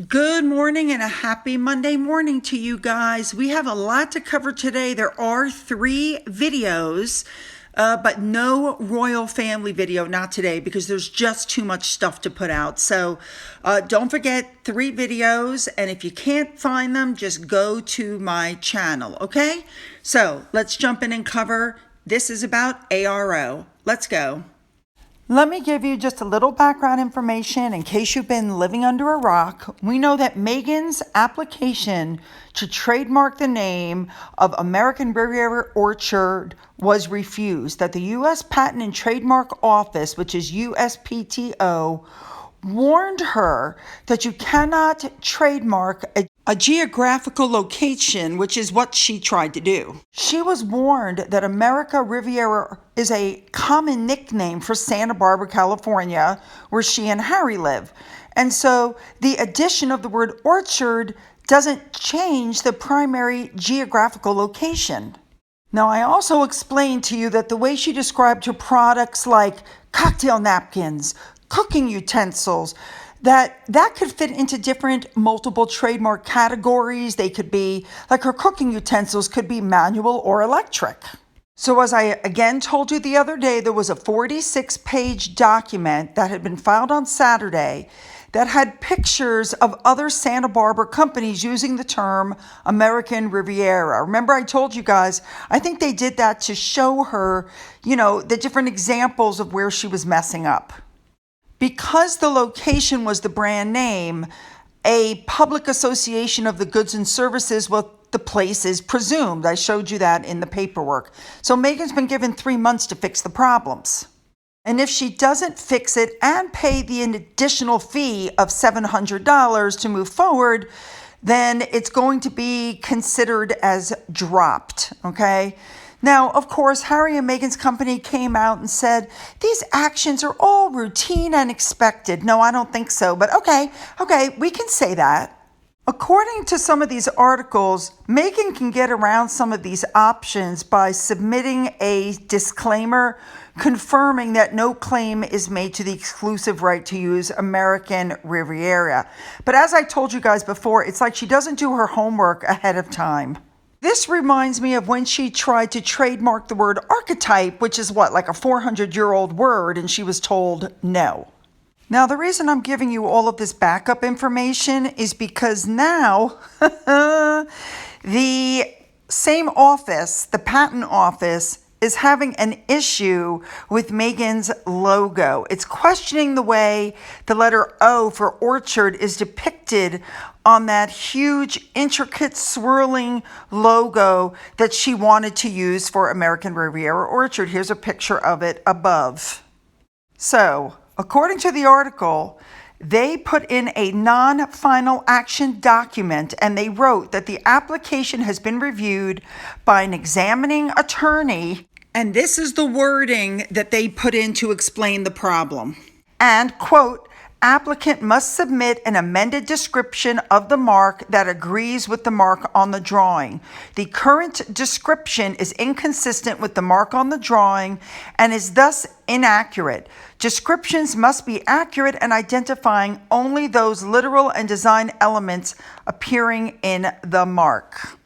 Good morning and a happy Monday morning to you guys. We have a lot to cover today. There are 3 videos, but no royal family video, not today, because there's just too much stuff to put out. So don't forget 3 videos, and if you can't find them, just go to my channel, okay? So let's jump in and cover. This is about ARO. Let's go. Let me give you just a little background information in case you've been living under a rock. We know that Meghan's application to trademark the name of American Riviera Orchard was refused, that the U.S. Patent and Trademark Office, which is USPTO, warned her that you cannot trademark a geographical location, which is what she tried to do. She was warned that America Riviera is a common nickname for Santa Barbara, California, where she and Harry live. And so the addition of the word orchard doesn't change the primary geographical location. Now, I also explained to you that the way she described her products like cocktail napkins, cooking utensils, that could fit into different multiple trademark categories. They could be, like her cooking utensils could be manual or electric. So as I again told you the other day, there was a 46-page document that had been filed on Saturday that had pictures of other Santa Barbara companies using the term American Riviera. Remember, I told you guys, I think they did that to show her, the different examples of where she was messing up. Because the location was the brand name, a public association of the goods and services with the place is presumed. I showed you that in the paperwork. So Meghan's been given 3 months to fix the problems. And if she doesn't fix it and pay the additional fee of $700 to move forward, then it's going to be considered as dropped, okay? Now, of course, Harry and Meghan's company came out and said, these actions are all routine and expected. No, I don't think so, but okay, we can say that. According to some of these articles, Meghan can get around some of these options by submitting a disclaimer confirming that no claim is made to the exclusive right to use American Riviera. But as I told you guys before, it's like she doesn't do her homework ahead of time. This reminds me of when she tried to trademark the word archetype, which is like a 400-year-old word, and she was told no. Now, the reason I'm giving you all of this backup information is because now the same office, the patent office, is having an issue with Meghan's logo. It's questioning the way the letter O for orchard is depicted on that huge, intricate, swirling logo that she wanted to use for American Riviera Orchard. Here's a picture of it above. So, according to the article, they put in a non-final action document and they wrote that the application has been reviewed by an examining attorney, and this is the wording that they put in to explain the problem. And, quote, applicant must submit an amended description of the mark that agrees with the mark on the drawing. The current description is inconsistent with the mark on the drawing and is thus inaccurate. Descriptions must be accurate and identifying only those literal and design elements appearing in the mark.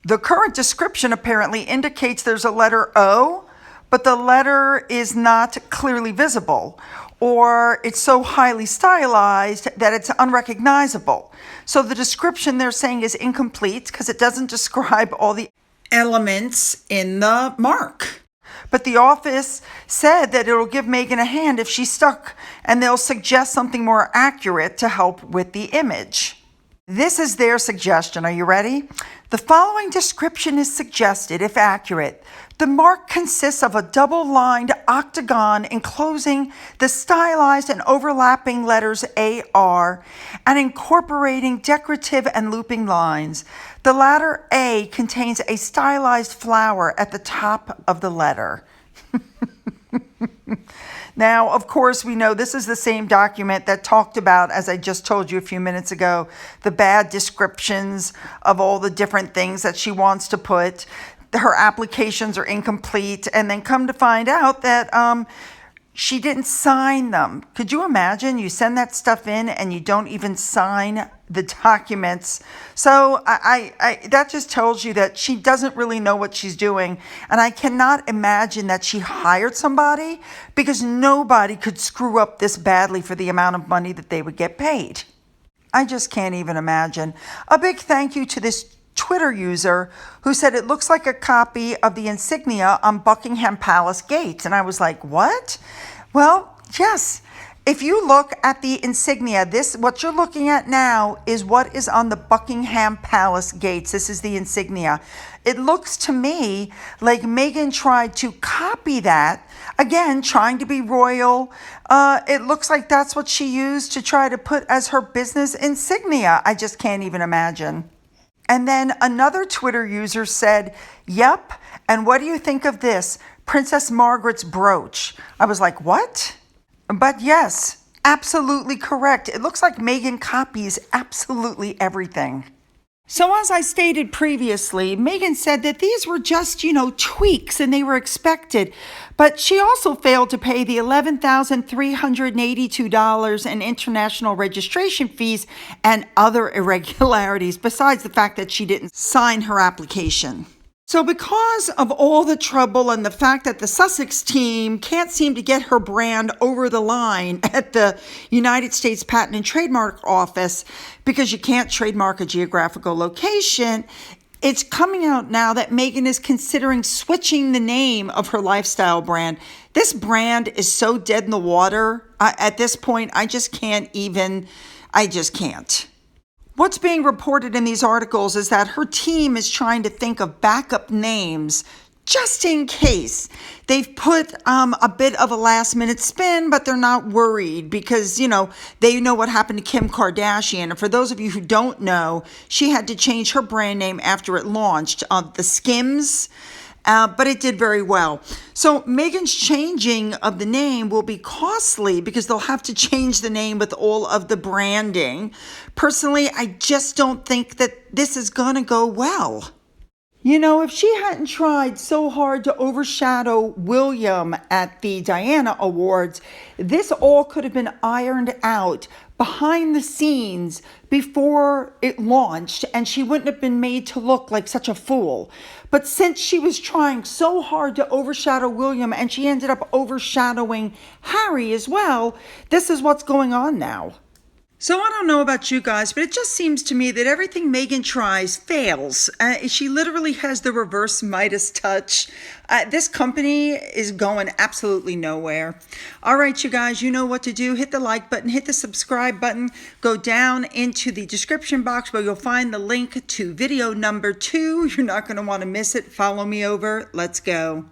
The current description apparently indicates there's a letter O, but the letter is not clearly visible, or it's so highly stylized that it's unrecognizable. So the description they're saying is incomplete because it doesn't describe all the elements in the mark. But the office said that it'll give Meghan a hand if she's stuck, and they'll suggest something more accurate to help with the image. This is their suggestion. Are you ready? The following description is suggested, if accurate. The mark consists of a double-lined octagon enclosing the stylized and overlapping letters AR and incorporating decorative and looping lines. The letter A contains a stylized flower at the top of the letter. Now, of course, we know this is the same document that talked about, as I just told you a few minutes ago, the bad descriptions of all the different things that she wants to put. Her applications are incomplete, and then come to find out that she didn't sign them. Could you imagine? You send that stuff in and you don't even sign the documents. So I that just tells you that she doesn't really know what she's doing. And I cannot imagine that she hired somebody, because nobody could screw up this badly for the amount of money that they would get paid. I just can't even imagine. A big thank you to this Twitter user who said it looks like a copy of the insignia on Buckingham Palace gates. And I was like, what? Well, yes. If you look at the insignia, what you're looking at now is what is on the Buckingham Palace gates. This is the insignia. It looks to me like Meghan tried to copy that, again, trying to be royal. It looks like that's what she used to try to put as her business insignia. I just can't even imagine. And then another Twitter user said, yep, and what do you think of this? Princess Margaret's brooch. I was like, what? But yes, absolutely correct. It looks like Meghan copies absolutely everything. So as I stated previously, Meghan said that these were just, tweaks and they were expected. But she also failed to pay the $11,382 in international registration fees and other irregularities, besides the fact that she didn't sign her application. So because of all the trouble and the fact that the Sussex team can't seem to get her brand over the line at the United States Patent and Trademark Office, because you can't trademark a geographical location, it's coming out now that Meghan is considering switching the name of her lifestyle brand. This brand is so dead in the water. At this point, I just can't. What's being reported in these articles is that her team is trying to think of backup names just in case. They've put a bit of a last minute spin, but they're not worried because, they know what happened to Kim Kardashian. And for those of you who don't know, she had to change her brand name after it launched, the Skims. But it did very well. So Meghan's changing of the name will be costly because they'll have to change the name with all of the branding. Personally, I just don't think that this is going to go well. If she hadn't tried so hard to overshadow William at the Diana Awards, this all could have been ironed out behind the scenes before it launched, and she wouldn't have been made to look like such a fool. But since she was trying so hard to overshadow William and she ended up overshadowing Harry as well, this is what's going on now. So I don't know about you guys, but it just seems to me that everything Meghan tries fails. She literally has the reverse Midas touch. This company is going absolutely nowhere. All right, you guys, you know what to do. Hit the like button, hit the subscribe button. Go down into the description box where you'll find the link to video number 2. You're not going to want to miss it. Follow me over. Let's go.